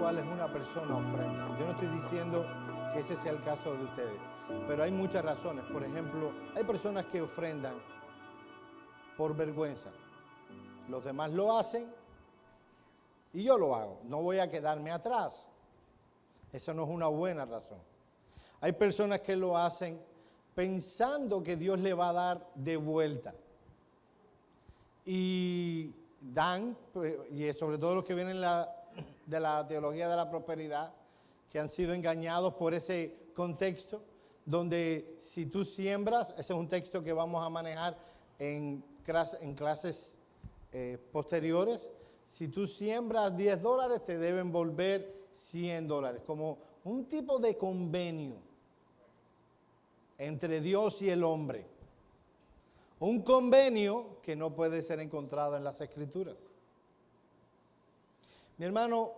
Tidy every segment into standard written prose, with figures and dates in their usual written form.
cuales una persona ofrenda. Yo no estoy diciendo que ese sea el caso de ustedes, pero hay muchas razones. Por ejemplo, hay personas que ofrendan por vergüenza. Los demás lo hacen y yo lo hago. No voy a quedarme atrás. Esa no es una buena razón. Hay personas que lo hacen pensando que Dios le va a dar de vuelta. Y dan, y sobre todo los que vienen de la teología de la prosperidad, que han sido engañados por ese contexto, donde si tú siembras, ese es un texto que vamos a manejar en clases posteriores, si tú siembras $10, te deben volver $100, como un tipo de convenio entre Dios y el hombre. Un convenio que no puede ser encontrado en las Escrituras. Mi hermano,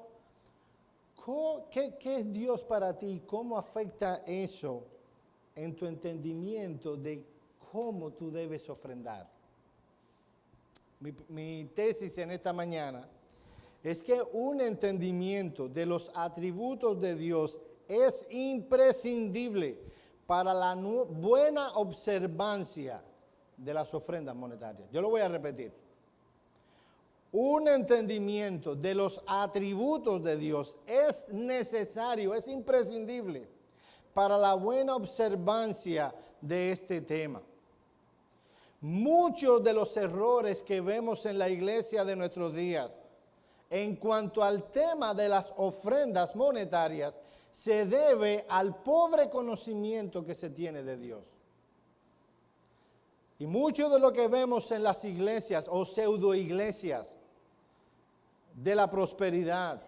¿qué es Dios para ti? ¿Cómo afecta eso en tu entendimiento de cómo tú debes ofrendar? Mi tesis en esta mañana es que un entendimiento de los atributos de Dios es imprescindible para la buena observancia de las ofrendas monetarias. Yo lo voy a repetir. Un entendimiento de los atributos de Dios es necesario, es imprescindible para la buena observancia de este tema. Muchos de los errores que vemos en la iglesia de nuestros días en cuanto al tema de las ofrendas monetarias se debe al pobre conocimiento que se tiene de Dios. Y mucho de lo que vemos en las iglesias o pseudo iglesias de la prosperidad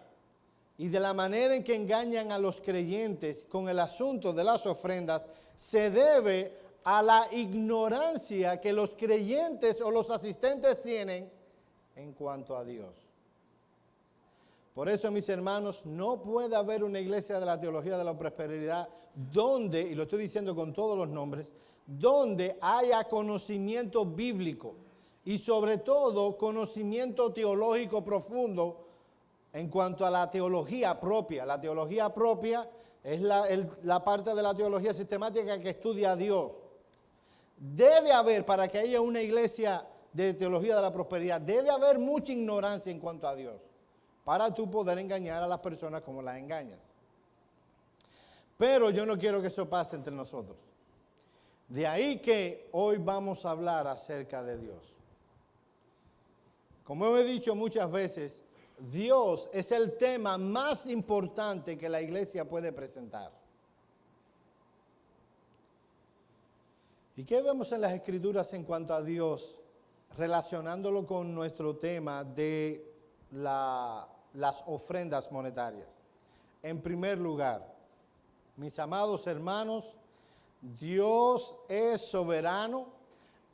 y de la manera en que engañan a los creyentes con el asunto de las ofrendas se debe a la ignorancia que los creyentes o los asistentes tienen en cuanto a Dios. Por eso, mis hermanos, no puede haber una iglesia de la teología de la prosperidad donde, y lo estoy diciendo con todos los nombres, donde haya conocimiento bíblico y sobre todo conocimiento teológico profundo en cuanto a la teología propia. La teología propia es la parte de la teología sistemática que estudia a Dios. Debe haber, para que haya una iglesia de teología de la prosperidad, debe haber mucha ignorancia en cuanto a Dios, para tú poder engañar a las personas como las engañas. Pero yo no quiero que eso pase entre nosotros. De ahí que hoy vamos a hablar acerca de Dios. Como he dicho muchas veces, Dios es el tema más importante que la iglesia puede presentar. ¿Y qué vemos en las Escrituras en cuanto a Dios, relacionándolo con nuestro tema de las ofrendas monetarias? En primer lugar, mis amados hermanos, Dios es soberano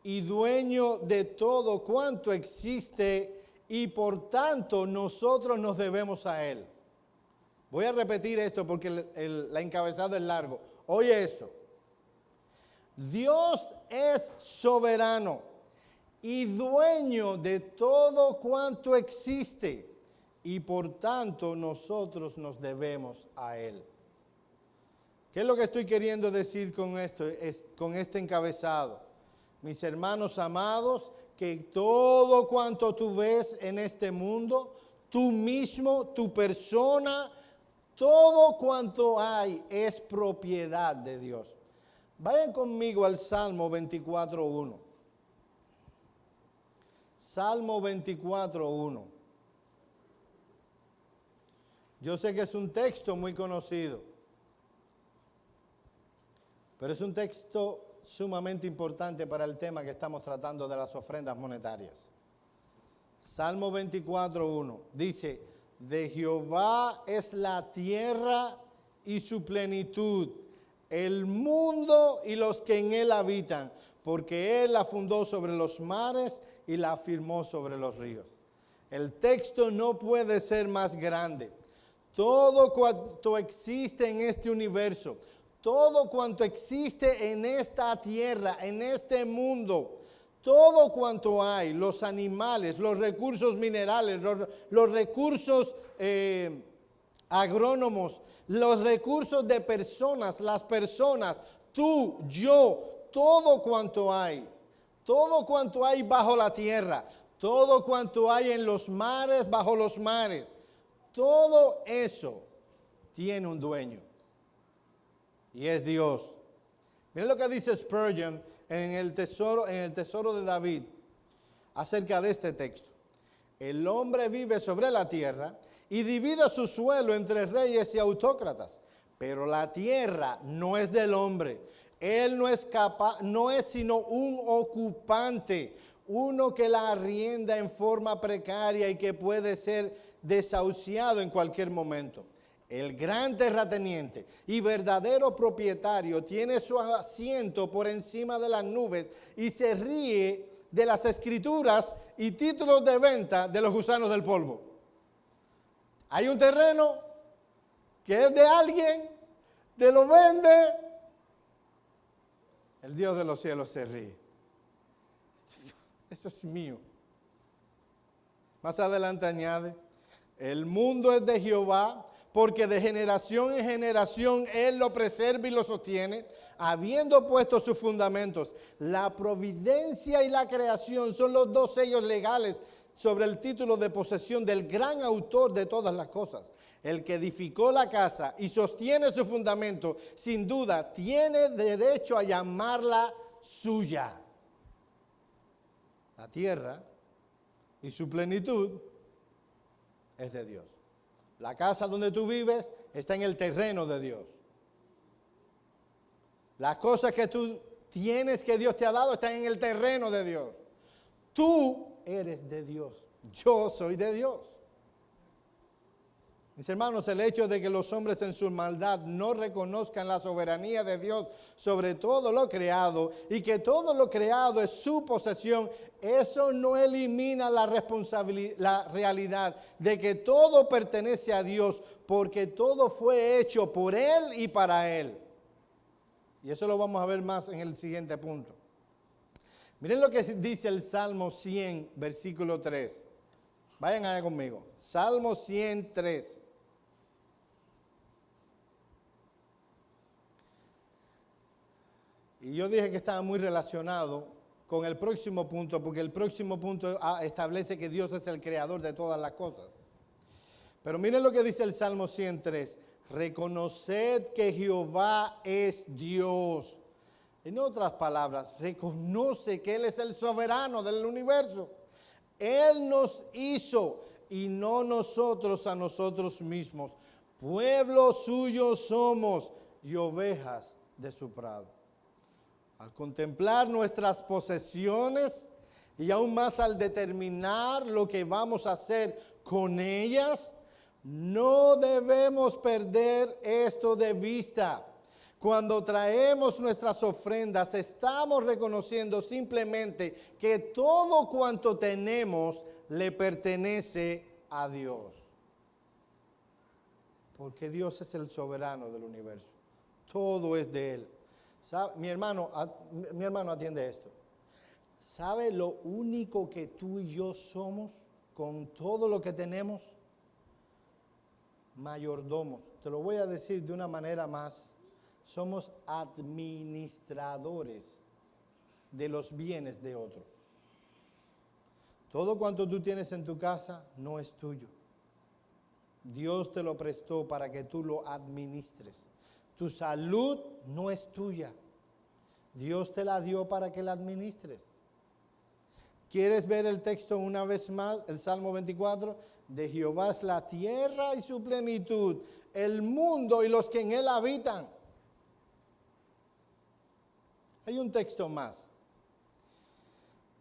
y dueño de todo cuanto existe y por tanto nosotros nos debemos a Él. Voy a repetir esto porque el encabezado es largo. Oye esto. Dios es soberano y dueño de todo cuanto existe y por tanto nosotros nos debemos a Él. ¿Qué es lo que estoy queriendo decir con esto? Con este encabezado. Mis hermanos amados, que todo cuanto tú ves en este mundo, tú mismo, tu persona, todo cuanto hay es propiedad de Dios. Vayan conmigo al Salmo 24:1. Salmo 24:1. Yo sé que es un texto muy conocido, pero es un texto sumamente importante para el tema que estamos tratando de las ofrendas monetarias. Salmo 24:1 dice: de Jehová es la tierra y su plenitud, el mundo y los que en él habitan, porque él la fundó sobre los mares y la afirmó sobre los ríos. El texto no puede ser más grande. Todo cuanto existe en este universo, todo cuanto existe en esta tierra, en este mundo, todo cuanto hay, los animales, los recursos minerales, los recursos agrónomos, los recursos de personas, las personas, tú, yo, todo cuanto hay bajo la tierra, todo cuanto hay en los mares, bajo los mares, todo eso tiene un dueño y es Dios. Miren lo que dice Spurgeon en el tesoro de David acerca de este texto. El hombre vive sobre la tierra y divide su suelo entre reyes y autócratas, pero la tierra no es del hombre. Él no es sino un ocupante, uno que la arrienda en forma precaria y que puede ser desahuciado en cualquier momento. El gran terrateniente y verdadero propietario tiene su asiento por encima de las nubes y se ríe de las escrituras y títulos de venta de los gusanos del polvo. Hay un terreno que es de alguien, te lo vende, el Dios de los cielos se ríe. Esto es mío. Más adelante añade, el mundo es de Jehová, porque de generación en generación Él lo preserva y lo sostiene, habiendo puesto sus fundamentos. La providencia y la creación son los dos sellos legales sobre el título de posesión del gran autor de todas las cosas. El que edificó la casa y sostiene su fundamento, sin duda, tiene derecho a llamarla suya. La tierra y su plenitud es de Dios. La casa donde tú vives está en el terreno de Dios. Las cosas que tú tienes que Dios te ha dado están en el terreno de Dios. Tú eres de Dios. Yo soy de Dios. Mis hermanos, el hecho de que los hombres en su maldad no reconozcan la soberanía de Dios sobre todo lo creado y que todo lo creado es su posesión, eso no elimina la responsabilidad, la realidad de que todo pertenece a Dios porque todo fue hecho por Él y para Él. Y eso lo vamos a ver más en el siguiente punto. Miren lo que dice el Salmo 100, versículo 3. Vayan allá conmigo. Salmo 103. Y yo dije que estaba muy relacionado con el próximo punto, porque el próximo punto establece que Dios es el creador de todas las cosas. Pero miren lo que dice el Salmo 103. Reconoced que Jehová es Dios. En otras palabras, reconoce que Él es el soberano del universo. Él nos hizo y no nosotros a nosotros mismos. Pueblo suyo somos y ovejas de su prado. Al contemplar nuestras posesiones y aún más al determinar lo que vamos a hacer con ellas, no debemos perder esto de vista. Cuando traemos nuestras ofrendas, estamos reconociendo simplemente que todo cuanto tenemos le pertenece a Dios. Porque Dios es el soberano del universo. Todo es de Él. Mi hermano atiende esto. ¿Sabe lo único que tú y yo somos con todo lo que tenemos? Mayordomos. Te lo voy a decir de una manera más. Somos administradores de los bienes de otros. Todo cuanto tú tienes en tu casa no es tuyo. Dios te lo prestó para que tú lo administres. Tu salud no es tuya. Dios te la dio para que la administres. ¿Quieres ver el texto una vez más? El Salmo 24. De Jehová es la tierra y su plenitud, el mundo y los que en él habitan. Hay un texto más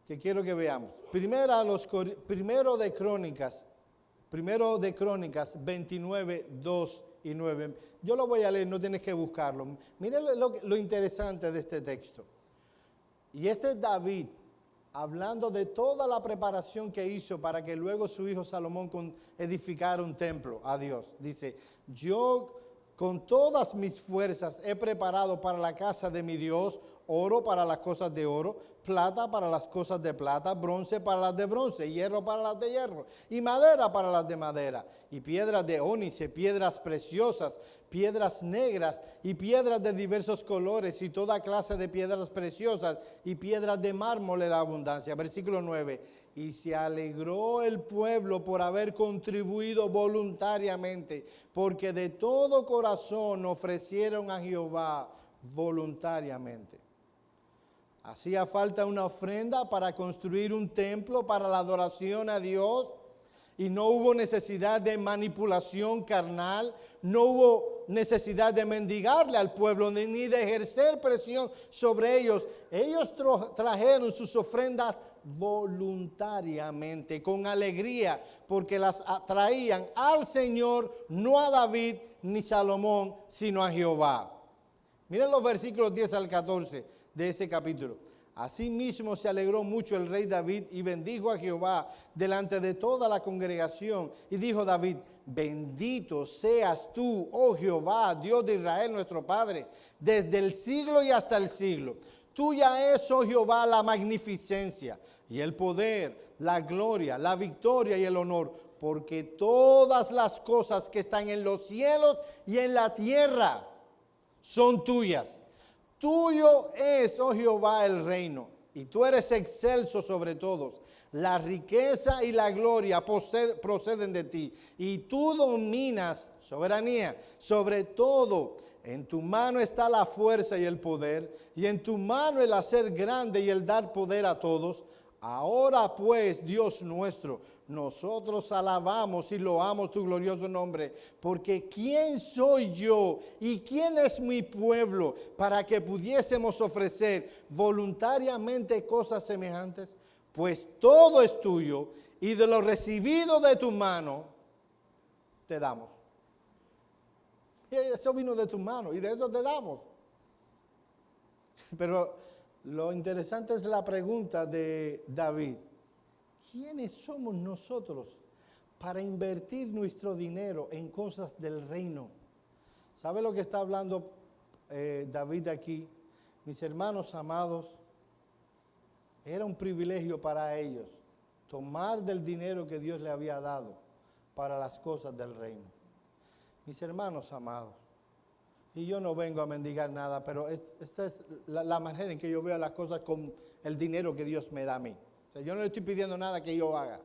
que quiero que veamos. Primero de Crónicas 29, 2 y 9. Yo lo voy a leer, no tienes que buscarlo. Miren lo interesante de este texto. Y este es David hablando de toda la preparación que hizo para que luego su hijo Salomón edificara un templo a Dios. Dice, yo con todas mis fuerzas he preparado para la casa de mi Dios oro para las cosas de oro, plata para las cosas de plata, bronce para las de bronce, hierro para las de hierro, y madera para las de madera, y piedras de ónice, piedras preciosas, piedras negras, y piedras de diversos colores, y toda clase de piedras preciosas, y piedras de mármol en abundancia. Versículo 9. Y se alegró el pueblo por haber contribuido voluntariamente, porque de todo corazón ofrecieron a Jehová voluntariamente. Hacía falta una ofrenda para construir un templo para la adoración a Dios, y no hubo necesidad de manipulación carnal, no hubo necesidad de mendigarle al pueblo ni de ejercer presión sobre ellos. Ellos trajeron sus ofrendas voluntariamente, con alegría, porque las traían al Señor, no a David ni Salomón, sino a Jehová. Miren los versículos 10 al 14 de ese capítulo. Asimismo se alegró mucho el rey David y bendijo a Jehová delante de toda la congregación. Y dijo David: bendito seas tú, oh Jehová, Dios de Israel nuestro Padre, desde el siglo y hasta el siglo. Tuya es, oh Jehová, la magnificencia y el poder, la gloria, la victoria y el honor, porque todas las cosas que están en los cielos y en la tierra son tuyas. Tuyo es, oh Jehová, el reino, y tú eres excelso sobre todos. La riqueza y la gloria proceden de ti, y tú dominas, soberanía, sobre todo. En tu mano está la fuerza y el poder, y en tu mano el hacer grande y el dar poder a todos. Ahora pues, Dios nuestro, nosotros alabamos y loamos tu glorioso nombre, porque ¿quién soy yo y quién es mi pueblo para que pudiésemos ofrecer voluntariamente cosas semejantes? Pues todo es tuyo, y de lo recibido de tu mano te damos. Y eso vino de tu mano, y de eso te damos. Pero lo interesante es la pregunta de David: ¿quiénes somos nosotros para invertir nuestro dinero en cosas del reino? ¿Sabe lo que está hablando David aquí? Mis hermanos amados, era un privilegio para ellos tomar del dinero que Dios le había dado para las cosas del reino. Mis hermanos amados, y yo no vengo a mendigar nada, pero esta es la manera en que yo veo las cosas con el dinero que Dios me da a mí. O sea, yo no le estoy pidiendo nada que yo haga.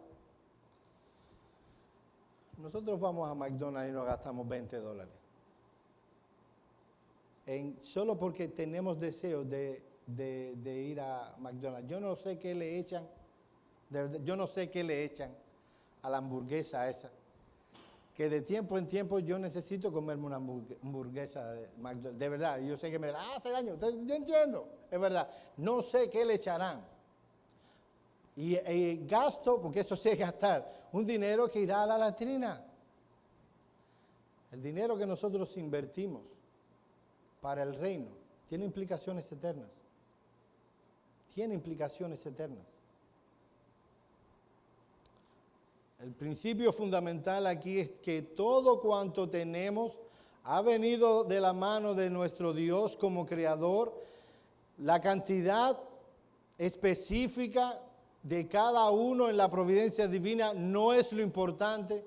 Nosotros vamos a McDonald's y nos gastamos $20. Solo porque tenemos deseo de ir a McDonald's. Yo no sé qué le echan, yo no sé qué le echan a la hamburguesa esa, que de tiempo en tiempo yo necesito comerme una hamburguesa de McDonald's. De verdad, yo sé que me hace daño. Yo entiendo, es verdad. No sé qué le echarán. Y gasto, porque eso sí es gastar, un dinero que irá a la latrina. El dinero que nosotros invertimos para el reino tiene implicaciones eternas. Tiene implicaciones eternas. El principio fundamental aquí es que todo cuanto tenemos ha venido de la mano de nuestro Dios como creador. La cantidad específica de cada uno en la providencia divina no es lo importante.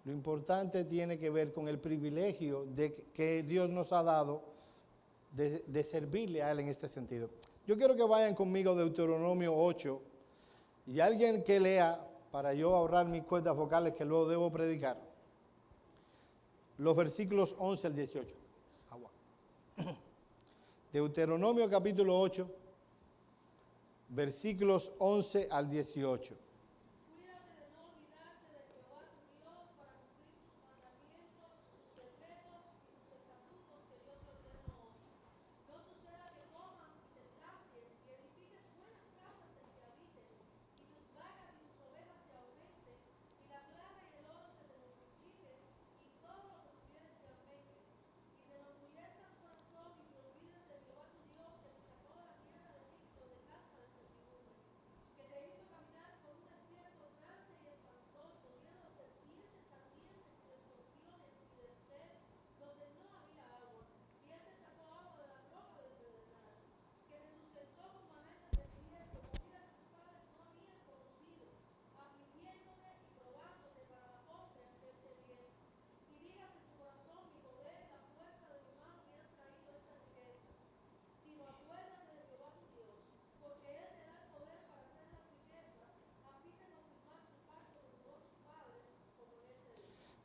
Lo importante tiene que ver con el privilegio que Dios nos ha dado de servirle a Él en este sentido. Yo quiero que vayan conmigo a Deuteronomio 8 y alguien que lea, para yo ahorrar mis cuerdas vocales que luego debo predicar, los versículos 11 al 18. Agua. Deuteronomio capítulo 8, versículos 11 al 18.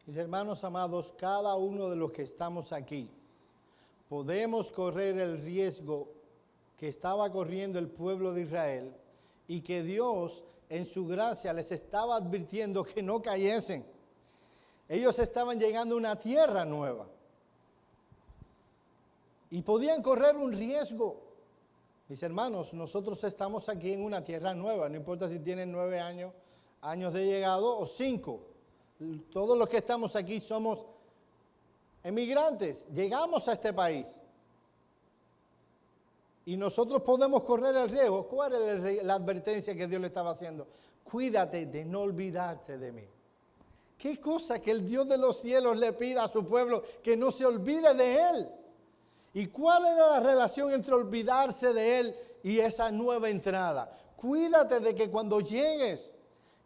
Mis hermanos amados, cada uno de los que estamos aquí, podemos correr el riesgo que estaba corriendo el pueblo de Israel y que Dios en su gracia les estaba advirtiendo que no cayesen. Ellos estaban llegando a una tierra nueva y podían correr un riesgo. Mis hermanos, nosotros estamos aquí en una tierra nueva, no importa si tienen 9 años de llegado o 5. Todos los que estamos aquí somos emigrantes, llegamos a este país. Y nosotros podemos correr el riesgo. ¿Cuál es la advertencia que Dios le estaba haciendo? Cuídate de no olvidarte de mí. ¿Qué cosa que el Dios de los cielos le pida a su pueblo que no se olvide de Él? ¿Y cuál era la relación entre olvidarse de Él y esa nueva entrada? Cuídate de que cuando llegues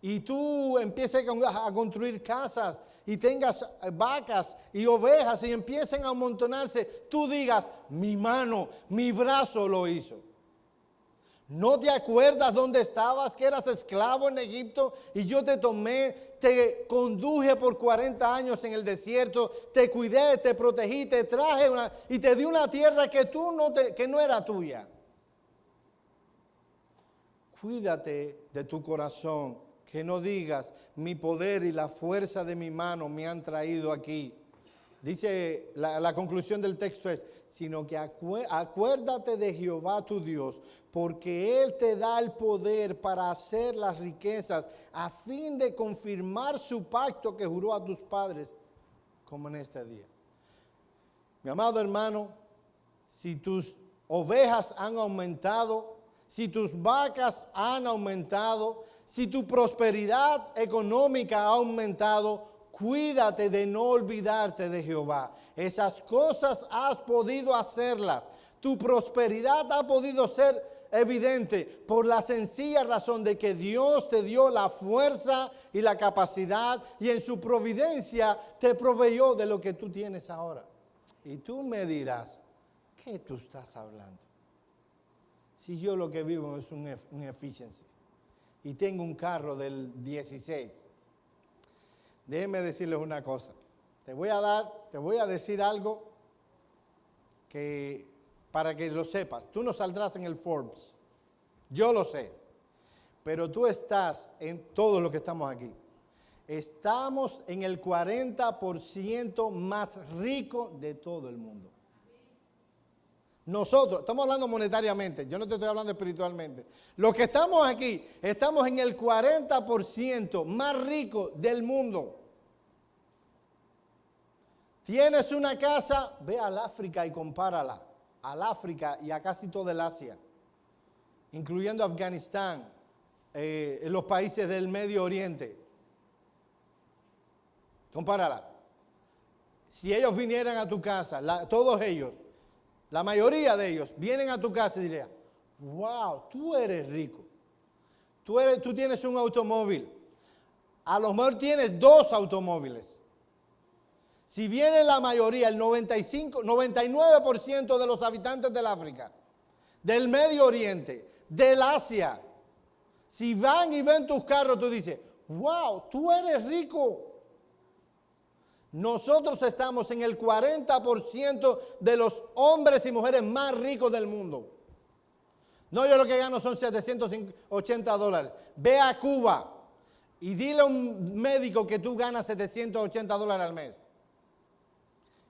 y tú empieces a construir casas y tengas vacas y ovejas y empiecen a amontonarse, tú digas, mi mano, mi brazo lo hizo. ¿No te acuerdas dónde estabas, que eras esclavo en Egipto y yo te tomé, te conduje por 40 años en el desierto, te cuidé, te protegí, te traje y te di una tierra que que no era tuya? Cuídate de tu corazón, que no digas, mi poder y la fuerza de mi mano me han traído aquí. Dice, la conclusión del texto es, sino que acuérdate de Jehová tu Dios, porque Él te da el poder para hacer las riquezas, a fin de confirmar su pacto que juró a tus padres, como en este día. Mi amado hermano, si tus ovejas han aumentado, si tus vacas han aumentado, si tu prosperidad económica ha aumentado, cuídate de no olvidarte de Jehová. Esas cosas has podido hacerlas. Tu prosperidad ha podido ser evidente por la sencilla razón de que Dios te dio la fuerza y la capacidad y en su providencia te proveyó de lo que tú tienes ahora. Y tú me dirás, ¿qué tú estás hablando? Si yo lo que vivo es un efficiency y tengo un carro del 16. Déjenme decirles una cosa. Te voy a decir algo que para que lo sepas. Tú no saldrás en el Forbes. Yo lo sé. Pero tú estás en todos los que estamos aquí. Estamos en el 40% más rico de todo el mundo. Nosotros, estamos hablando monetariamente, yo no te estoy hablando espiritualmente. Los que estamos aquí, estamos en el 40% más rico del mundo. Tienes una casa, ve al África y compárala. Al África y a casi todo el Asia, incluyendo Afganistán, los países del Medio Oriente. Compárala. Si ellos vinieran a tu casa, todos ellos, la mayoría de ellos vienen a tu casa y dirían, wow, tú eres rico. Tú tienes un automóvil. A lo mejor tienes 2 automóviles. Si viene la mayoría, el 99% de los habitantes del África, del Medio Oriente, del Asia, si van y ven tus carros, tú dices, wow, tú eres rico. Nosotros estamos en el 40% de los hombres y mujeres más ricos del mundo. No, yo lo que gano son $780. Ve a Cuba y dile a un médico que tú ganas $780 al mes.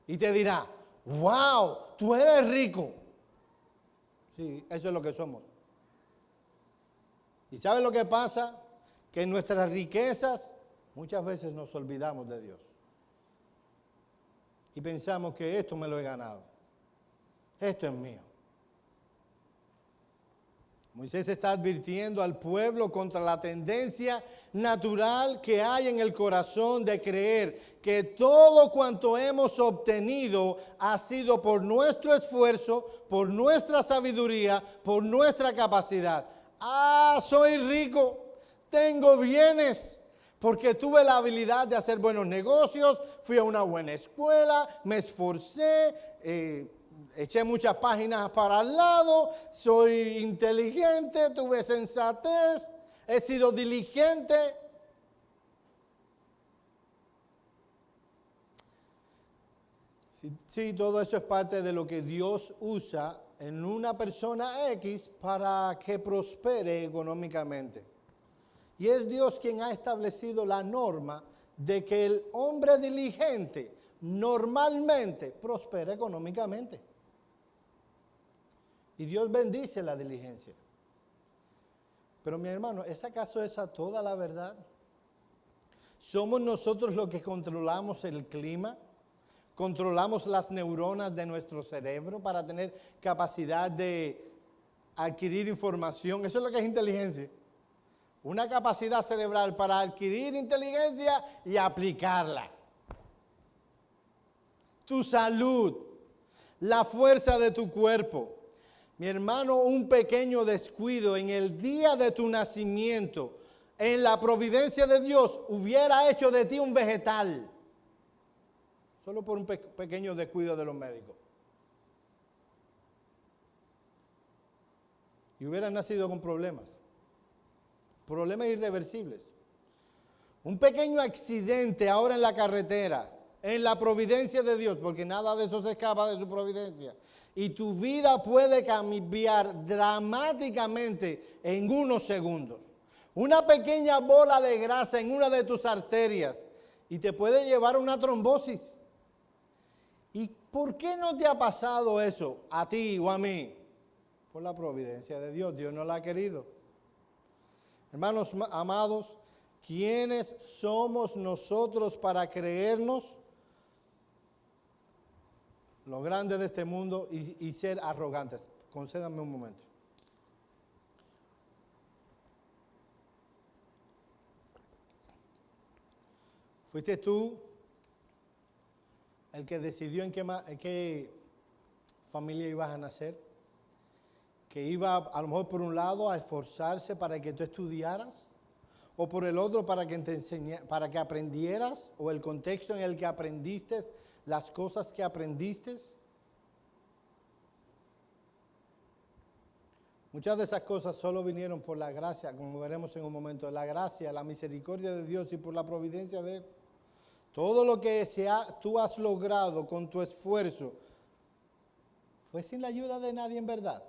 Y te dirá, wow, tú eres rico. Sí, eso es lo que somos. ¿Y sabes lo que pasa? Que en nuestras riquezas muchas veces nos olvidamos de Dios. Y pensamos que esto me lo he ganado. Esto es mío. Moisés está advirtiendo al pueblo contra la tendencia natural que hay en el corazón de creer que todo cuanto hemos obtenido ha sido por nuestro esfuerzo, por nuestra sabiduría, por nuestra capacidad. Ah, soy rico, tengo bienes. Porque tuve la habilidad de hacer buenos negocios, fui a una buena escuela, me esforcé, eché muchas páginas para el lado, soy inteligente, tuve sensatez, he sido diligente. Sí, todo eso es parte de lo que Dios usa en una persona X para que prospere económicamente. Y es Dios quien ha establecido la norma de que el hombre diligente normalmente prospera económicamente. Y Dios bendice la diligencia. Pero mi hermano, ¿es acaso esa toda la verdad? ¿Somos nosotros los que controlamos el clima? ¿Controlamos las neuronas de nuestro cerebro para tener capacidad de adquirir información? Eso es lo que es inteligencia. Una capacidad cerebral para adquirir inteligencia y aplicarla. Tu salud, la fuerza de tu cuerpo. Mi hermano, un pequeño descuido en el día de tu nacimiento, en la providencia de Dios, hubiera hecho de ti un vegetal. Solo por un pequeño descuido de los médicos. Y hubieras nacido con problemas. Problemas irreversibles. Un pequeño accidente ahora en la carretera, en la providencia de Dios, porque nada de eso se escapa de su providencia. Y tu vida puede cambiar dramáticamente en unos segundos. Una pequeña bola de grasa en una de tus arterias y te puede llevar a una trombosis. ¿Y por qué no te ha pasado eso a ti o a mí? Por la providencia de Dios. Dios no la ha querido. Hermanos amados, ¿quiénes somos nosotros para creernos lo grande de este mundo y ser arrogantes? Concédame un momento. ¿Fuiste tú el que decidió en qué familia ibas a nacer? Que iba a lo mejor por un lado a esforzarse para que tú estudiaras, o por el otro para que que aprendieras, o el contexto en el que aprendiste, las cosas que aprendiste. Muchas de esas cosas solo vinieron por la gracia, como veremos en un momento, la gracia, la misericordia de Dios y por la providencia de Él. Todo lo que tú has logrado con tu esfuerzo fue sin la ayuda de nadie en verdad.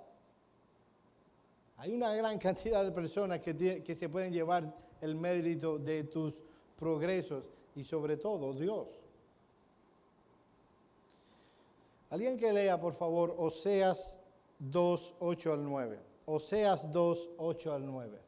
Hay una gran cantidad de personas que se pueden llevar el mérito de tus progresos y sobre todo Dios. Alguien que lea por favor Oseas 2, 8 al 9. Oseas 2, 8 al 9.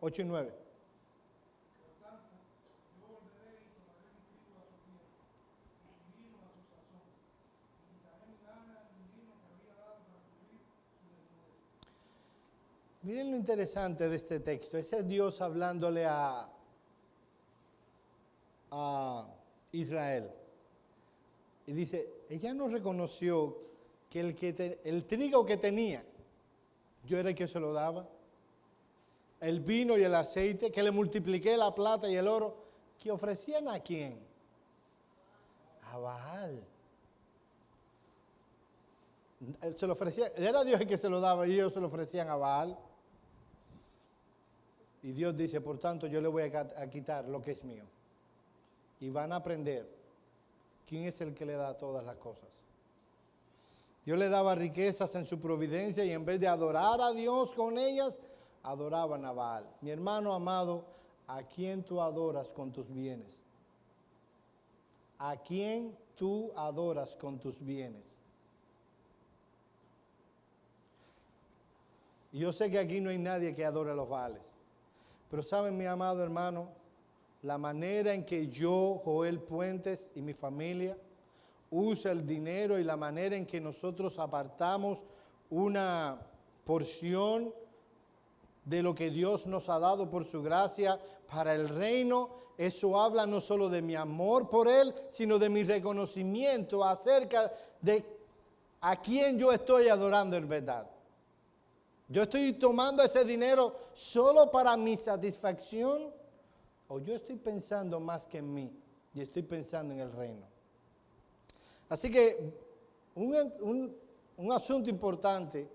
Ocho y 9. Miren lo interesante de este texto. Ese es Dios hablándole a Israel. Y dice, ella no reconoció que el trigo que tenía, yo era el que se lo daba. El vino y el aceite, que le multipliqué la plata y el oro, que ofrecían ¿a quién? A Baal. Se lo ofrecía, era Dios el que se lo daba y ellos se lo ofrecían a Baal. Y Dios dice, por tanto, yo le voy a quitar lo que es mío. Y van a aprender quién es el que le da todas las cosas. Dios le daba riquezas en su providencia y en vez de adorar a Dios con ellas, adoraban a Baal. Mi hermano amado, ¿a quién tú adoras con tus bienes? ¿A quién tú adoras con tus bienes? Y yo sé que aquí no hay nadie que adore a los Baales. Pero saben, mi amado hermano, la manera en que yo, Joel Puentes y mi familia, usa el dinero y la manera en que nosotros apartamos una porción de lo que Dios nos ha dado por su gracia para el reino, eso habla no solo de mi amor por Él, sino de mi reconocimiento acerca de a quién yo estoy adorando en verdad. ¿Yo estoy tomando ese dinero solo para mi satisfacción o yo estoy pensando más que en mí y estoy pensando en el reino. Así que un asunto importante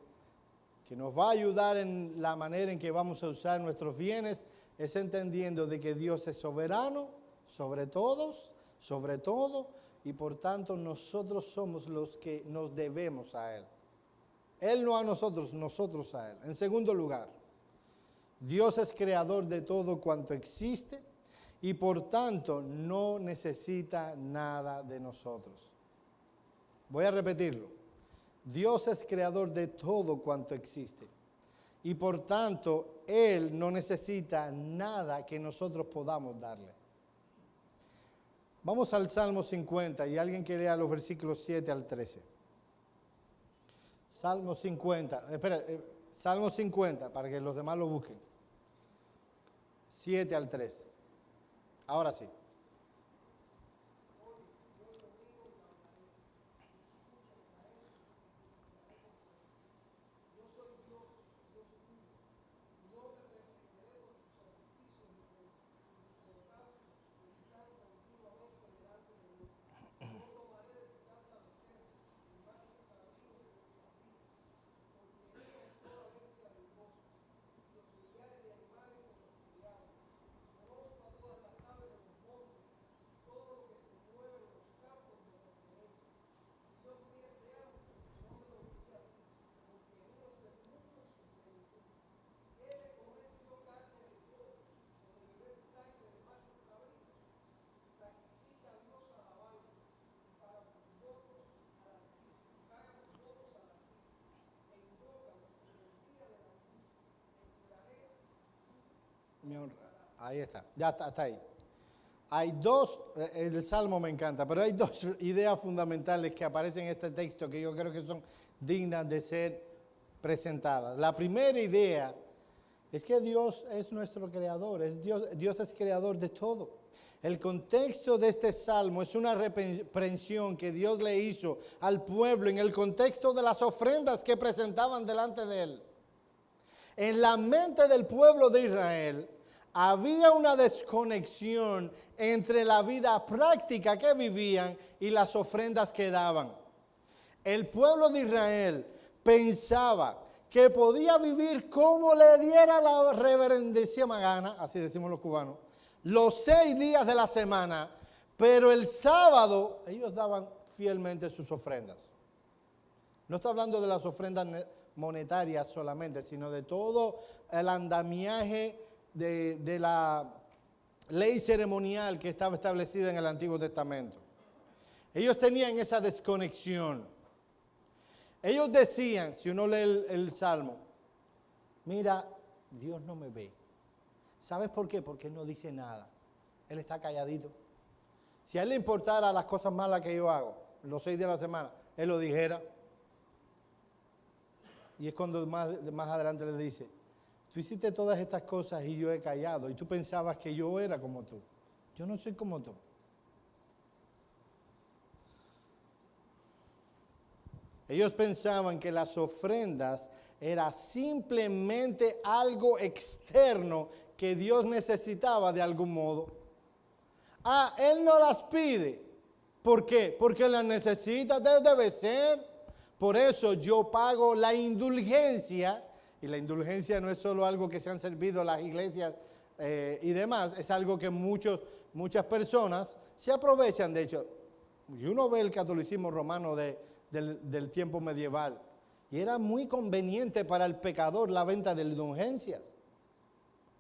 que nos va a ayudar en la manera en que vamos a usar nuestros bienes es entendiendo de que Dios es soberano sobre todos, sobre todo, y por tanto nosotros somos los que nos debemos a Él. Él no a nosotros, nosotros a Él. En segundo lugar, Dios es creador de todo cuanto existe y por tanto no necesita nada de nosotros. Voy a repetirlo. Dios es creador de todo cuanto existe y por tanto Él no necesita nada que nosotros podamos darle. Vamos al Salmo 50 y alguien que lea los versículos 7 al 13. Salmo 50, Salmo 50 para que los demás lo busquen. 7 al 13. Ahora sí. Ahí está, ya está ahí. Hay dos, el Salmo me encanta, pero hay dos ideas fundamentales que aparecen en este texto que yo creo que son dignas de ser presentadas. La primera idea es que Dios es nuestro creador, Dios es creador de todo. El contexto de este Salmo es una reprensión que Dios le hizo al pueblo en el contexto de las ofrendas que presentaban delante de Él. En la mente del pueblo de Israel había una desconexión entre la vida práctica que vivían y las ofrendas que daban. El pueblo de Israel pensaba que podía vivir como le diera la reverendísima gana, así decimos los cubanos, los 6 días de la semana, pero el sábado ellos daban fielmente sus ofrendas. No está hablando de las ofrendas monetarias solamente, sino de todo el andamiaje de la ley ceremonial que estaba establecida en el Antiguo Testamento. Ellos tenían esa desconexión. Ellos decían, si uno lee el Salmo, mira, Dios no me ve. ¿Sabes por qué? Porque Él no dice nada. Él está calladito. Si a Él le importara las cosas malas que yo hago, los 6 días de la semana, Él lo dijera. Y es cuando más adelante le dice, tú hiciste todas estas cosas y yo he callado. Y tú pensabas que yo era como tú. Yo no soy como tú. Ellos pensaban que las ofrendas era simplemente algo externo que Dios necesitaba de algún modo. Él no las pide. ¿Por qué? Porque las necesita, debe ser. Por eso yo pago la indulgencia. Y la indulgencia no es solo algo que se han servido las iglesias y demás, es algo que muchas personas se aprovechan. De hecho, y uno ve el catolicismo romano del tiempo medieval, y era muy conveniente para el pecador la venta de indulgencias.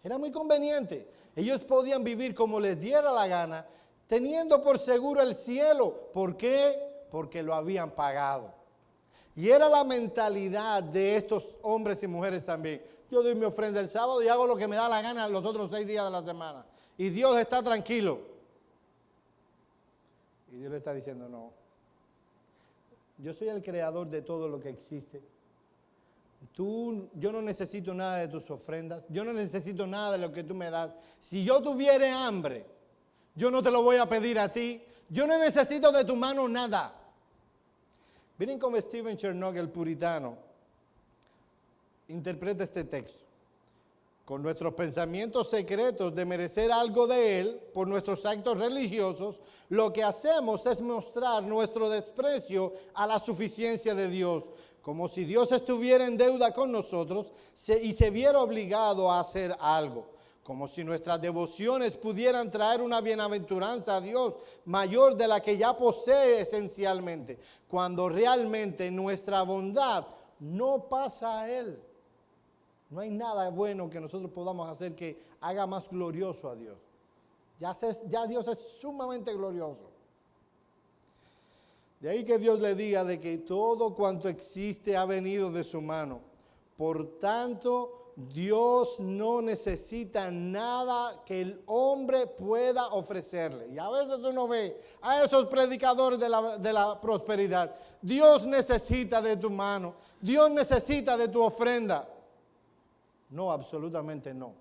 Era muy conveniente. Ellos podían vivir como les diera la gana, teniendo por seguro el cielo. ¿Por qué? Porque lo habían pagado. Y era la mentalidad de estos hombres y mujeres también. Yo doy mi ofrenda el sábado y hago lo que me da la gana los otros 6 días de la semana. Y Dios está tranquilo. Y Dios le está diciendo, no. Yo soy el creador de todo lo que existe. Yo no necesito nada de tus ofrendas. Yo no necesito nada de lo que tú me das. Si yo tuviera hambre, yo no te lo voy a pedir a ti. Yo no necesito de tu mano nada. Miren cómo Stephen Chernock, el puritano, interpreta este texto. con nuestros pensamientos secretos de merecer algo de Él por nuestros actos religiosos, lo que hacemos es mostrar nuestro desprecio a la suficiencia de Dios, como si Dios estuviera en deuda con nosotros y se viera obligado a hacer algo, como si nuestras devociones pudieran traer una bienaventuranza a Dios mayor de la que ya posee esencialmente, cuando realmente nuestra bondad no pasa a Él. No hay nada bueno que nosotros podamos hacer que haga más glorioso a Dios. Ya Dios es sumamente glorioso. De ahí que Dios le diga de que todo cuanto existe ha venido de su mano. Por tanto, Dios no necesita nada que el hombre pueda ofrecerle. Y a veces uno ve a esos predicadores de la prosperidad. Dios necesita de tu mano. Dios necesita de tu ofrenda. No, absolutamente no.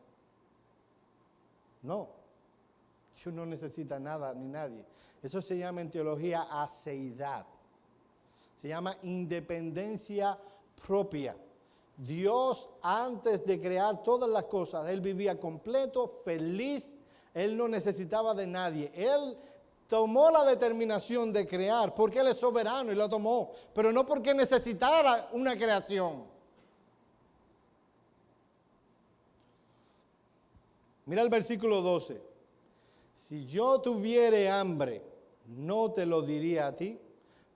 No. Dios no necesita nada ni nadie. Eso se llama en teología aceidad. Se llama independencia propia. Dios, antes de crear todas las cosas, Él vivía completo, feliz. Él no necesitaba de nadie. Él tomó la determinación de crear porque Él es soberano y lo tomó, pero no porque necesitara una creación. Mira el versículo 12. Si yo tuviere hambre, no te lo diría a ti,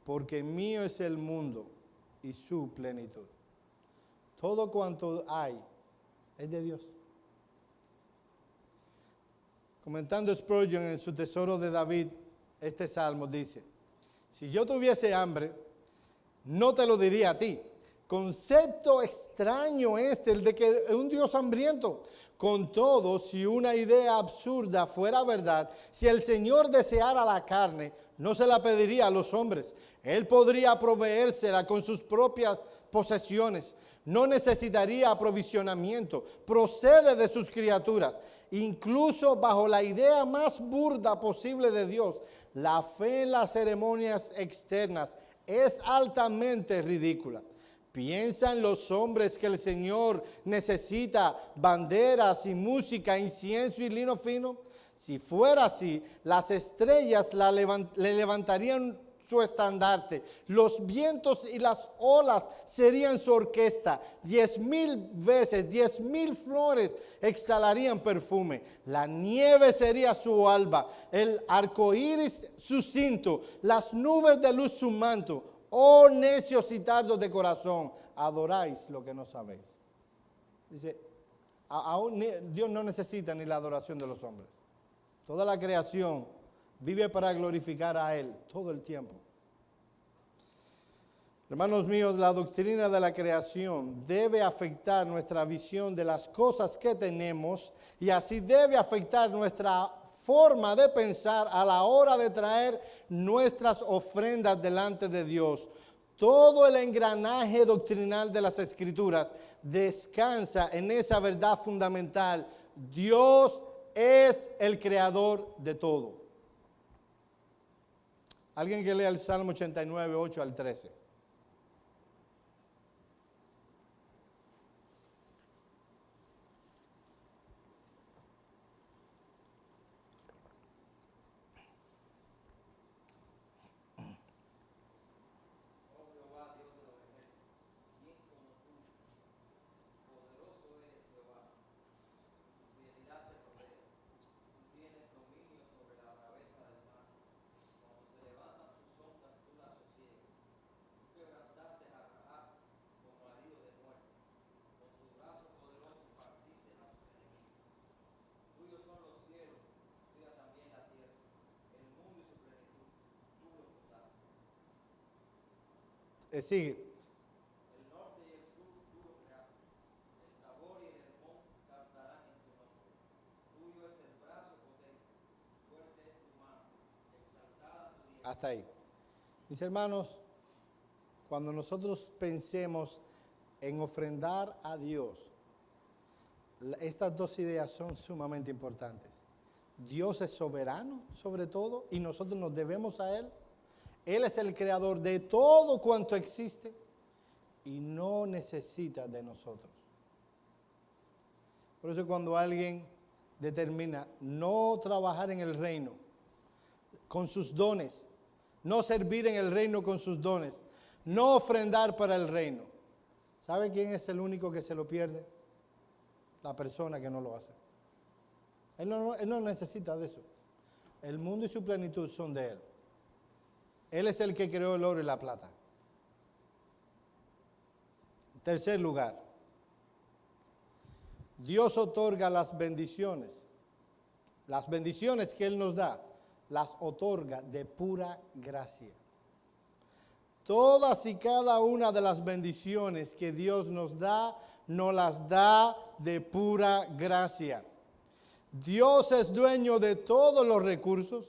porque mío es el mundo y su plenitud. Todo cuanto hay es de Dios. Comentando Spurgeon en su Tesoro de David, este salmo dice, si yo tuviese hambre, no te lo diría a ti. Concepto extraño el de que un Dios hambriento. Con todo, si una idea absurda fuera verdad, si el Señor deseara la carne, no se la pediría a los hombres. Él podría proveérsela con sus propias posesiones. No necesitaría aprovisionamiento. Procede de sus criaturas. Incluso bajo la idea más burda posible de Dios, la fe en las ceremonias externas es altamente ridícula. ¿Piensan los hombres que el Señor necesita banderas y música, incienso y lino fino? Si fuera así, las estrellas le levantarían su estandarte, los vientos y las olas serían su orquesta, 10,000 veces, 10,000 flores exhalarían perfume, la nieve sería su alba, el arco iris su cinto, las nubes de luz su manto. Oh necios y tardos de corazón, adoráis lo que no sabéis. Dice, Dios no necesita ni la adoración de los hombres. Toda la creación vive para glorificar a Él todo el tiempo. Hermanos míos, la doctrina de la creación debe afectar nuestra visión de las cosas que tenemos y así debe afectar nuestra forma de pensar a la hora de traer nuestras ofrendas delante de Dios. Todo el engranaje doctrinal de las Escrituras descansa en esa verdad fundamental. Dios es el creador de todo. Alguien que lea el Salmo 89, 8 al 13. Sigue. El norte y el sur tú lo creaste. El Tabor y el Hermón cantarán en tu nombre. Tuyo es el brazo potente, fuerte es tu mano, exaltada tu diestra. Hasta ahí. Mis hermanos, cuando nosotros pensemos en ofrendar a Dios, estas dos ideas son sumamente importantes. Dios es soberano sobre todo y nosotros nos debemos a Él. Él es el creador de todo cuanto existe y no necesita de nosotros. Por eso cuando alguien determina no trabajar en el reino con sus dones, no servir en el reino con sus dones, no ofrendar para el reino, ¿sabe quién es el único que se lo pierde? La persona que no lo hace. Él no necesita de eso. El mundo y su plenitud son de Él. Él es el que creó el oro y la plata. En tercer lugar, Dios otorga las bendiciones. Las bendiciones que Él nos da, las otorga de pura gracia. Todas y cada una de las bendiciones que Dios nos las da de pura gracia. Dios es dueño de todos los recursos.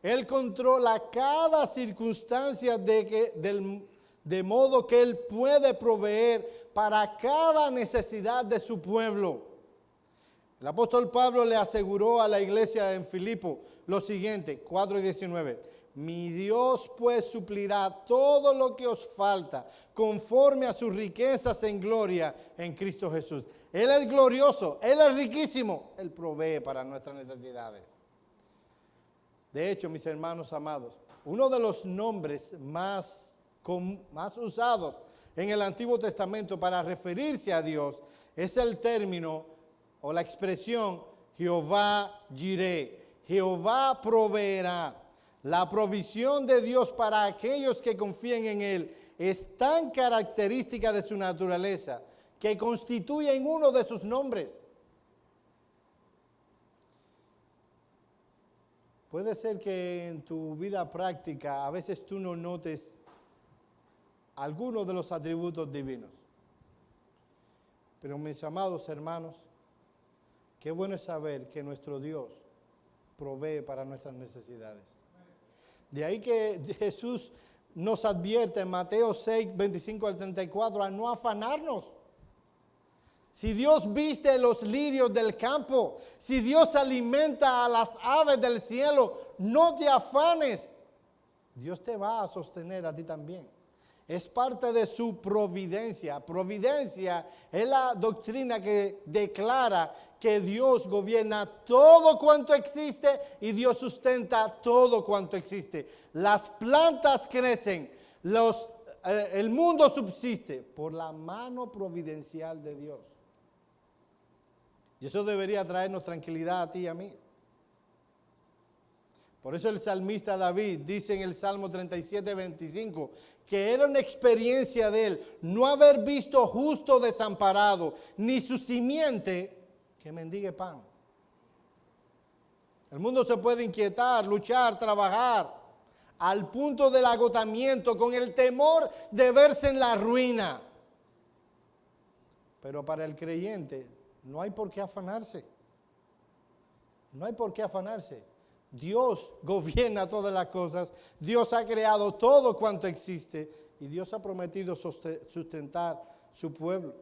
Él controla cada circunstancia de modo que Él puede proveer para cada necesidad de su pueblo. El apóstol Pablo le aseguró a la iglesia en Filipo lo siguiente, 4:19. Mi Dios pues suplirá todo lo que os falta conforme a sus riquezas en gloria en Cristo Jesús. Él es glorioso, Él es riquísimo, Él provee para nuestras necesidades. De hecho, mis hermanos amados, uno de los nombres más usados en el Antiguo Testamento para referirse a Dios es el término o la expresión Jehová Jireh. Jehová proveerá. La provisión de Dios para aquellos que confíen en Él es tan característica de su naturaleza que constituye uno de sus nombres. Puede ser que en tu vida práctica a veces tú no notes algunos de los atributos divinos. Pero mis amados hermanos, qué bueno es saber que nuestro Dios provee para nuestras necesidades. De ahí que Jesús nos advierte en Mateo 6, 25 al 34 a no afanarnos. Si Dios viste los lirios del campo, si Dios alimenta a las aves del cielo, no te afanes. Dios te va a sostener a ti también. Es parte de su providencia. Providencia es la doctrina que declara que Dios gobierna todo cuanto existe y Dios sustenta todo cuanto existe. Las plantas crecen, el mundo subsiste por la mano providencial de Dios. Y eso debería traernos tranquilidad a ti y a mí. Por eso el salmista David dice en el Salmo 37, 25, que era una experiencia de él no haber visto justo desamparado, ni su simiente que mendigue pan. El mundo se puede inquietar, luchar, trabajar, al punto del agotamiento, con el temor de verse en la ruina. Pero para el creyente no hay por qué afanarse. No hay por qué afanarse. Dios gobierna todas las cosas. Dios ha creado todo cuanto existe. Y Dios ha prometido sustentar su pueblo.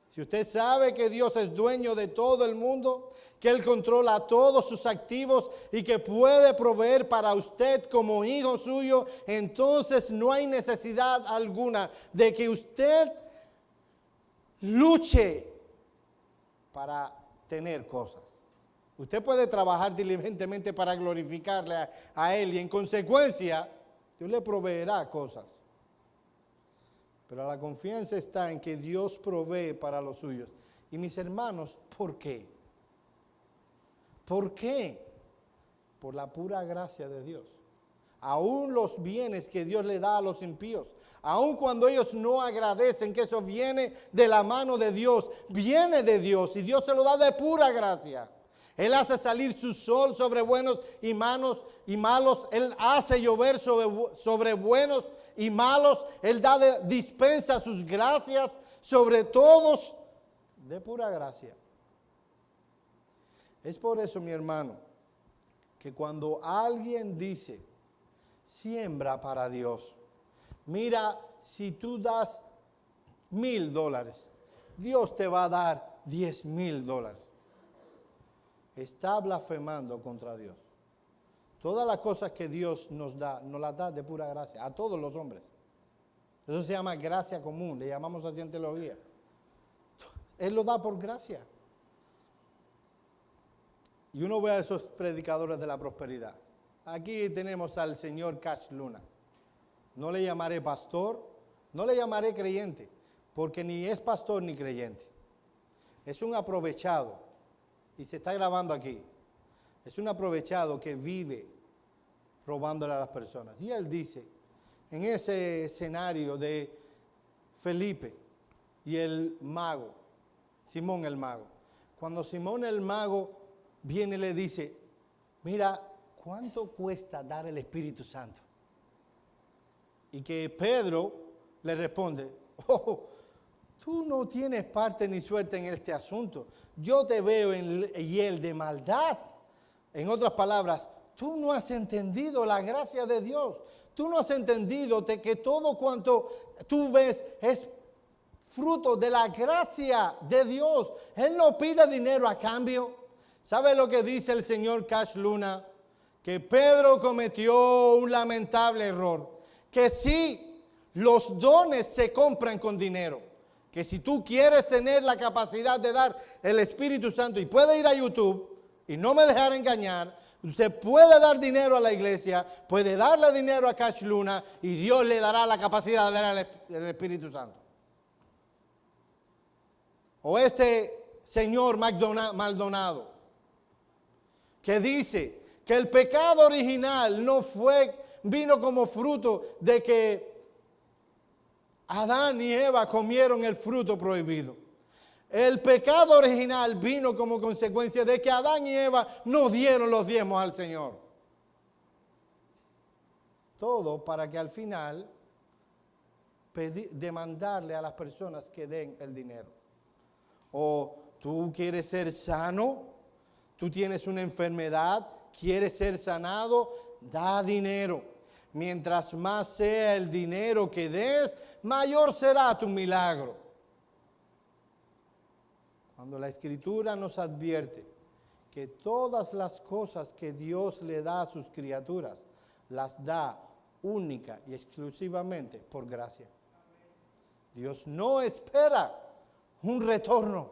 Si usted sabe que Dios es dueño de todo el mundo, que Él controla todos sus activos y que puede proveer para usted como hijo suyo, entonces no hay necesidad alguna de que usted luche para tener cosas. Usted puede trabajar diligentemente para glorificarle a Él y en consecuencia Dios le proveerá cosas. Pero la confianza está en que Dios provee para los suyos. Y mis hermanos, ¿por qué? ¿Por qué? Por la pura gracia de Dios. Aún los bienes que Dios le da a los impíos, aun cuando ellos no agradecen que eso viene de la mano de Dios, viene de Dios y Dios se lo da de pura gracia. Él hace salir su sol sobre buenos y malos. Él hace llover sobre buenos y malos. Él dispensa sus gracias sobre todos de pura gracia. Es por eso, mi hermano, que cuando alguien dice, siembra para Dios, mira, si tú das $1,000, Dios te va a dar $10,000. Está blasfemando contra Dios. Todas las cosas que Dios nos las da de pura gracia, a todos los hombres. Eso se llama gracia común, le llamamos así en teología. Él lo da por gracia. Y uno ve a esos predicadores de la prosperidad. Aquí tenemos al señor Cash Luna. No le llamaré pastor, no le llamaré creyente, porque ni es pastor ni creyente. Es un aprovechado, y se está grabando aquí. Es un aprovechado que vive robándole a las personas. Y él dice, en ese escenario de Felipe y el mago, Simón el mago, cuando Simón el mago viene y le dice, mira, ¿cuánto cuesta dar el Espíritu Santo? Y que Pedro le responde, oh, tú no tienes parte ni suerte en este asunto. Yo te veo en él de maldad. En otras palabras, tú no has entendido la gracia de Dios. Tú no has entendido que todo cuanto tú ves es fruto de la gracia de Dios. Él no pide dinero a cambio. ¿Sabe lo que dice el señor Cash Luna? Que Pedro cometió un lamentable error. Que sí, los dones se compran con dinero. Que si tú quieres tener la capacidad de dar el Espíritu Santo, y puede ir a YouTube, y no me dejar engañar, usted puede dar dinero a la iglesia, puede darle dinero a Cash Luna, y Dios le dará la capacidad de dar el Espíritu Santo. O este señor Maldonado, que dice que el pecado original vino como fruto de que Adán y Eva comieron el fruto prohibido. El pecado original vino como consecuencia de que Adán y Eva no dieron los diezmos al Señor. Todo para que al final demandarle a las personas que den el dinero. O tú quieres ser sano, tú tienes una enfermedad, quieres ser sanado, da dinero. Mientras más sea el dinero que des, mayor será tu milagro. Cuando la Escritura nos advierte que todas las cosas que Dios le da a sus criaturas, las da única y exclusivamente por gracia. Dios no espera un retorno.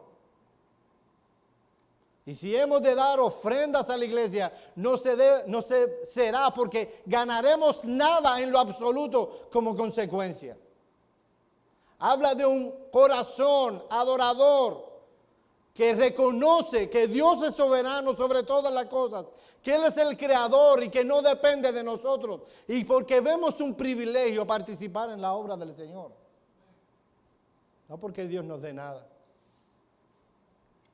Y si hemos de dar ofrendas a la iglesia, no será porque ganaremos nada en lo absoluto como consecuencia. Habla de un corazón adorador que reconoce que Dios es soberano sobre todas las cosas, que Él es el creador y que no depende de nosotros. Y porque vemos un privilegio participar en la obra del Señor. No porque Dios nos dé nada.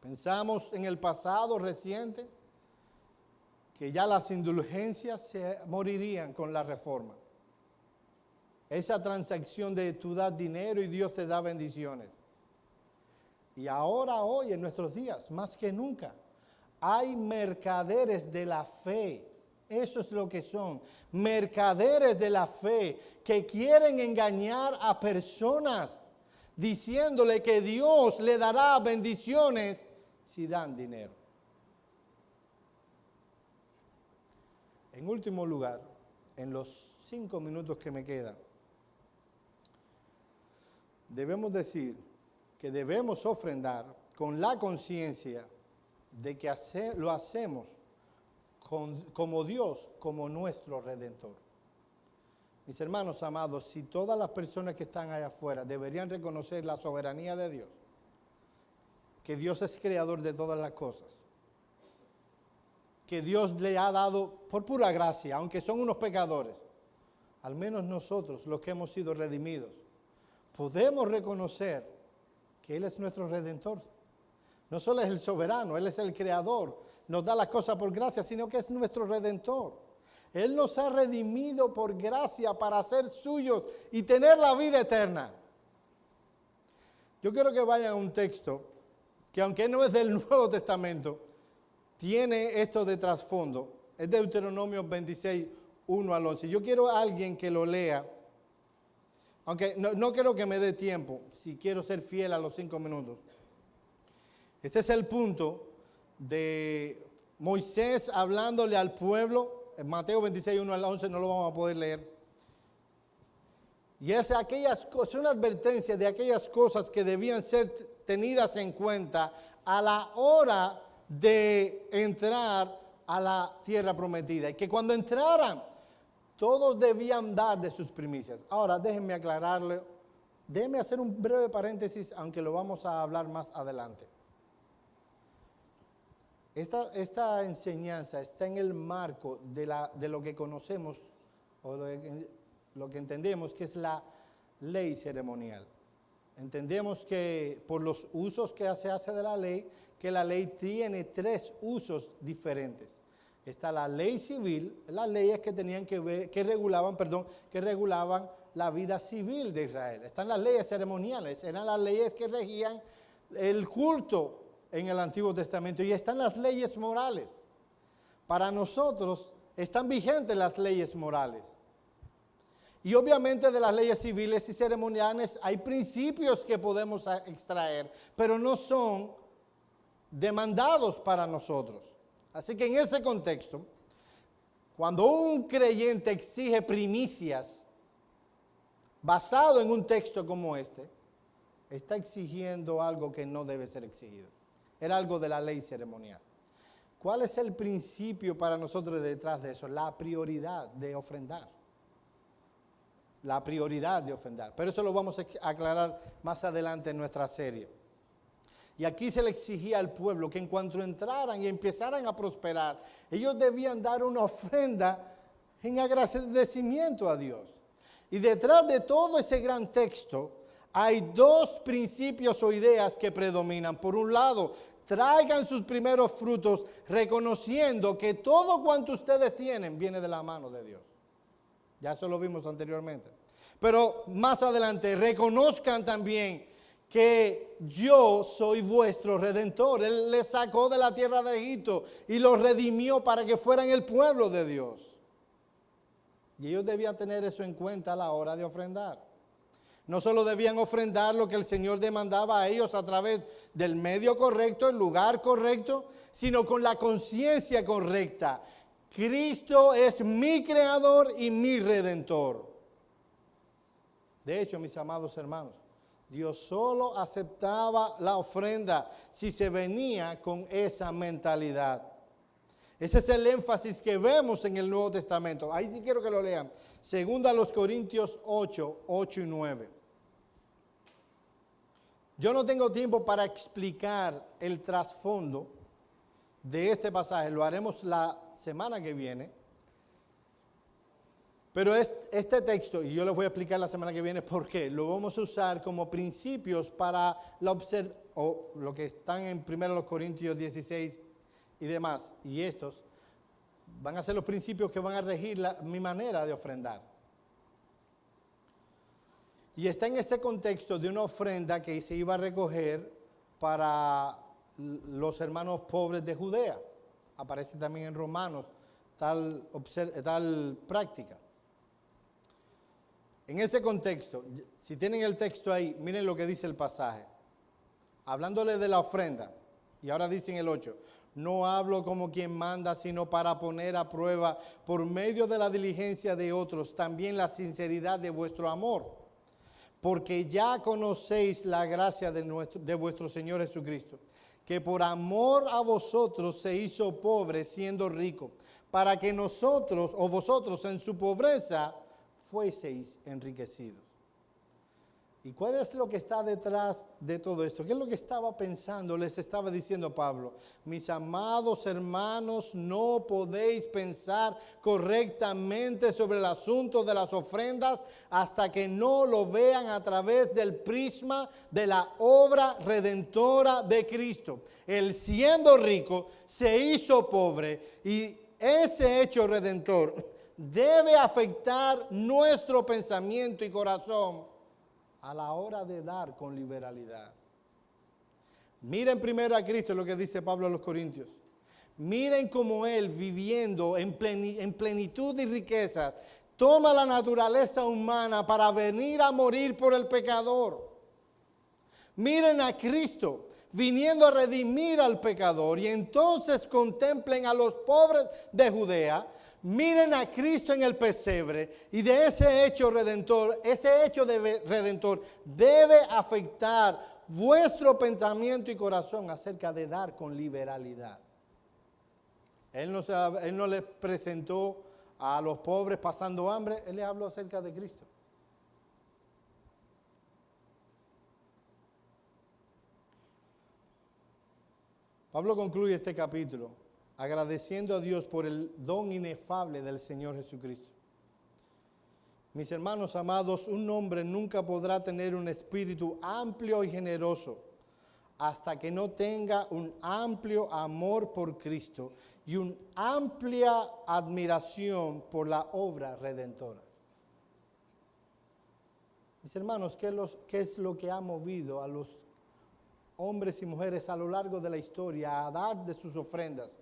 Pensamos en el pasado reciente que ya las indulgencias se morirían con la reforma. Esa transacción de tú das dinero y Dios te da bendiciones. Y ahora, hoy, en nuestros días, más que nunca, hay mercaderes de la fe. Eso es lo que son, mercaderes de la fe que quieren engañar a personas diciéndole que Dios le dará bendiciones si dan dinero. En último lugar, en los 5 minutos que me quedan, debemos decir que debemos ofrendar con la conciencia de que lo hacemos como Dios, como nuestro Redentor. Mis hermanos amados, si todas las personas que están allá afuera deberían reconocer la soberanía de Dios, que Dios es creador de todas las cosas, que Dios le ha dado por pura gracia, aunque son unos pecadores, al menos nosotros, los que hemos sido redimidos, podemos reconocer que Él es nuestro Redentor. No solo es el soberano, Él es el creador, nos da las cosas por gracia, sino que es nuestro Redentor. Él nos ha redimido por gracia para ser suyos y tener la vida eterna. Yo quiero que vayan a un texto que, aunque no es del Nuevo Testamento, tiene esto de trasfondo. Es de Deuteronomio 26, 1 al 11. Yo quiero a alguien que lo lea, aunque no quiero que me dé tiempo, si quiero ser fiel a los 5 minutos. Este es el punto de Moisés hablándole al pueblo. En Mateo 26, 1 al 11 no lo vamos a poder leer. Y es una advertencia de aquellas cosas que debían ser tenidas en cuenta a la hora de entrar a la tierra prometida. Y que cuando entraran, todos debían dar de sus primicias. Ahora, déjenme aclararle, déjenme hacer un breve paréntesis, aunque lo vamos a hablar más adelante. Esta enseñanza está en el marco de lo que conocemos, o lo que entendemos que es la ley ceremonial. Entendemos que por los usos que se hace de la ley, que la ley tiene 3 usos diferentes. Está la ley civil, las leyes que tenían que regulaban la vida civil de Israel. Están las leyes ceremoniales, eran las leyes que regían el culto en el Antiguo Testamento, y están las leyes morales. Para nosotros están vigentes las leyes morales. Y obviamente de las leyes civiles y ceremoniales hay principios que podemos extraer, pero no son demandados para nosotros. Así que en ese contexto, cuando un creyente exige primicias basado en un texto como este, está exigiendo algo que no debe ser exigido. Era algo de la ley ceremonial. ¿Cuál es el principio para nosotros detrás de eso? La prioridad de ofrendar. La prioridad de ofrendar. Pero eso lo vamos a aclarar más adelante en nuestra serie. Y aquí se le exigía al pueblo que en cuanto entraran y empezaran a prosperar, ellos debían dar una ofrenda en agradecimiento a Dios. Y detrás de todo ese gran texto hay 2 principios o ideas que predominan. Por un lado, traigan sus primeros frutos reconociendo que todo cuanto ustedes tienen viene de la mano de Dios. Ya eso lo vimos anteriormente. Pero más adelante, reconozcan también que yo soy vuestro redentor. Él les sacó de la tierra de Egipto y los redimió para que fueran el pueblo de Dios. Y ellos debían tener eso en cuenta a la hora de ofrendar. No solo debían ofrendar lo que el Señor demandaba a ellos a través del medio correcto, el lugar correcto, sino con la conciencia correcta. Cristo es mi creador y mi redentor. De hecho, mis amados hermanos, Dios solo aceptaba la ofrenda si se venía con esa mentalidad. Ese es el énfasis que vemos en el Nuevo Testamento. Ahí sí quiero que lo lean. 2 Corintios 8, 8 y 9. Yo no tengo tiempo para explicar el trasfondo de este pasaje. Lo haremos la semana que viene. Pero este texto, y yo les voy a explicar la semana que viene por qué, lo vamos a usar como principios para lo que están en 1 Corintios 16 y demás. Y estos van a ser los principios que van a regir mi manera de ofrendar. Y está en ese contexto de una ofrenda que se iba a recoger para los hermanos pobres de Judea. Aparece también en Romanos tal práctica. En ese contexto, si tienen el texto ahí, miren lo que dice el pasaje. Hablándole de la ofrenda, y ahora dice en el 8, no hablo como quien manda, sino para poner a prueba por medio de la diligencia de otros, también la sinceridad de vuestro amor. Porque ya conocéis la gracia de vuestro Señor Jesucristo, que por amor a vosotros se hizo pobre siendo rico, para que nosotros o vosotros en su pobreza fueseis enriquecidos. ¿Y cuál es lo que está detrás de todo esto? ¿Qué es lo que estaba pensando? Les estaba diciendo Pablo, mis amados hermanos, no podéis pensar correctamente sobre el asunto de las ofrendas hasta que no lo vean a través del prisma de la obra redentora de Cristo. Él siendo rico se hizo pobre, y ese hecho redentor debe afectar nuestro pensamiento y corazón a la hora de dar con liberalidad. Miren primero a Cristo, lo que dice Pablo a los Corintios. Miren cómo Él, viviendo en plenitud y riqueza, toma la naturaleza humana para venir a morir por el pecador. Miren a Cristo viniendo a redimir al pecador, y entonces contemplen a los pobres de Judea. Miren a Cristo en el pesebre, y de ese hecho redentor, ese hecho redentor debe afectar vuestro pensamiento y corazón acerca de dar con liberalidad. Él no les presentó a los pobres pasando hambre, Él les habló acerca de Cristo. Pablo concluye este capítulo agradeciendo a Dios por el don inefable del Señor Jesucristo. Mis hermanos amados, un hombre nunca podrá tener un espíritu amplio y generoso hasta que no tenga un amplio amor por Cristo y una amplia admiración por la obra redentora. Mis hermanos, ¿qué es lo que ha movido a los hombres y mujeres a lo largo de la historia a dar de sus ofrendas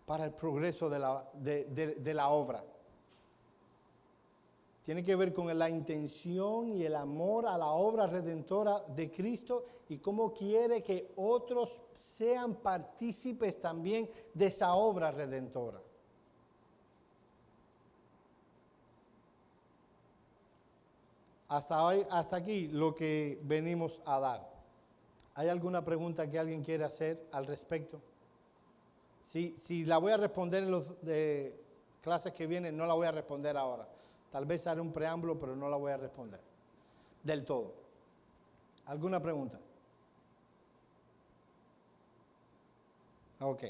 para el progreso de la obra? Tiene que ver con la intención y el amor a la obra redentora de Cristo y cómo quiere que otros sean partícipes también de esa obra redentora. Hasta aquí lo que venimos a dar. ¿Hay alguna pregunta que alguien quiera hacer al respecto? Si la voy a responder en las clases que vienen, no la voy a responder ahora. Tal vez haré un preámbulo, pero no la voy a responder del todo. ¿Alguna pregunta? Ok.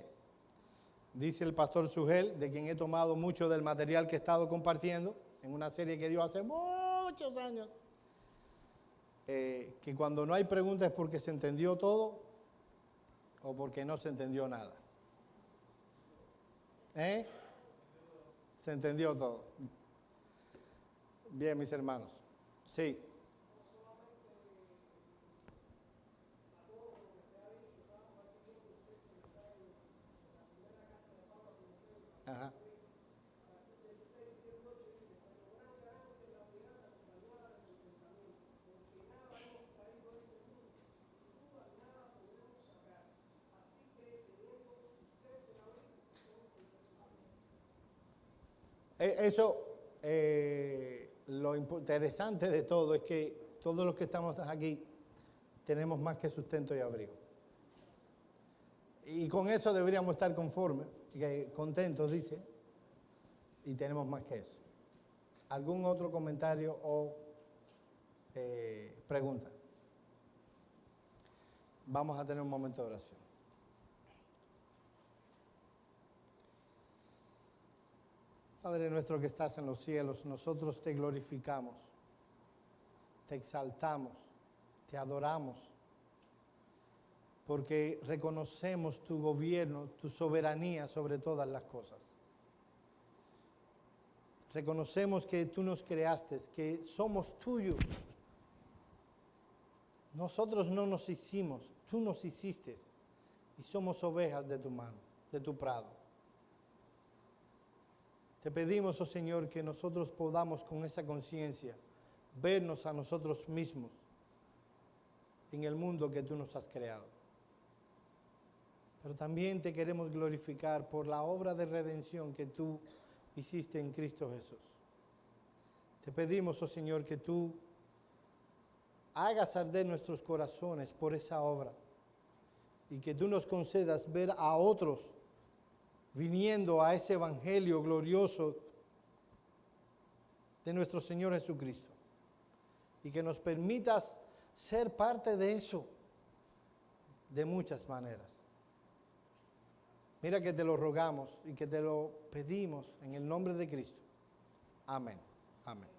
Dice el pastor Sugel, de quien he tomado mucho del material que he estado compartiendo en una serie que dio hace muchos años, que cuando no hay preguntas es porque se entendió todo o porque no se entendió nada. Se entendió todo. Bien, mis hermanos. Sí. Ajá. Eso, lo interesante de todo es que todos los que estamos aquí tenemos más que sustento y abrigo. Y con eso deberíamos estar conformes, contentos, dice, y tenemos más que eso. ¿Algún otro comentario o pregunta? Vamos a tener un momento de oración. Padre nuestro que estás en los cielos, nosotros te glorificamos, te exaltamos, te adoramos, porque reconocemos tu gobierno, tu soberanía sobre todas las cosas. Reconocemos que tú nos creaste, que somos tuyos. Nosotros no nos hicimos, tú nos hiciste y somos ovejas de tu mano, de tu prado. Te pedimos, oh Señor, que nosotros podamos con esa conciencia vernos a nosotros mismos en el mundo que tú nos has creado. Pero también te queremos glorificar por la obra de redención que tú hiciste en Cristo Jesús. Te pedimos, oh Señor, que tú hagas arder nuestros corazones por esa obra y que tú nos concedas ver a otros viniendo a ese evangelio glorioso de nuestro Señor Jesucristo y que nos permitas ser parte de eso de muchas maneras. Mira que te lo rogamos y que te lo pedimos en el nombre de Cristo. Amén. Amén.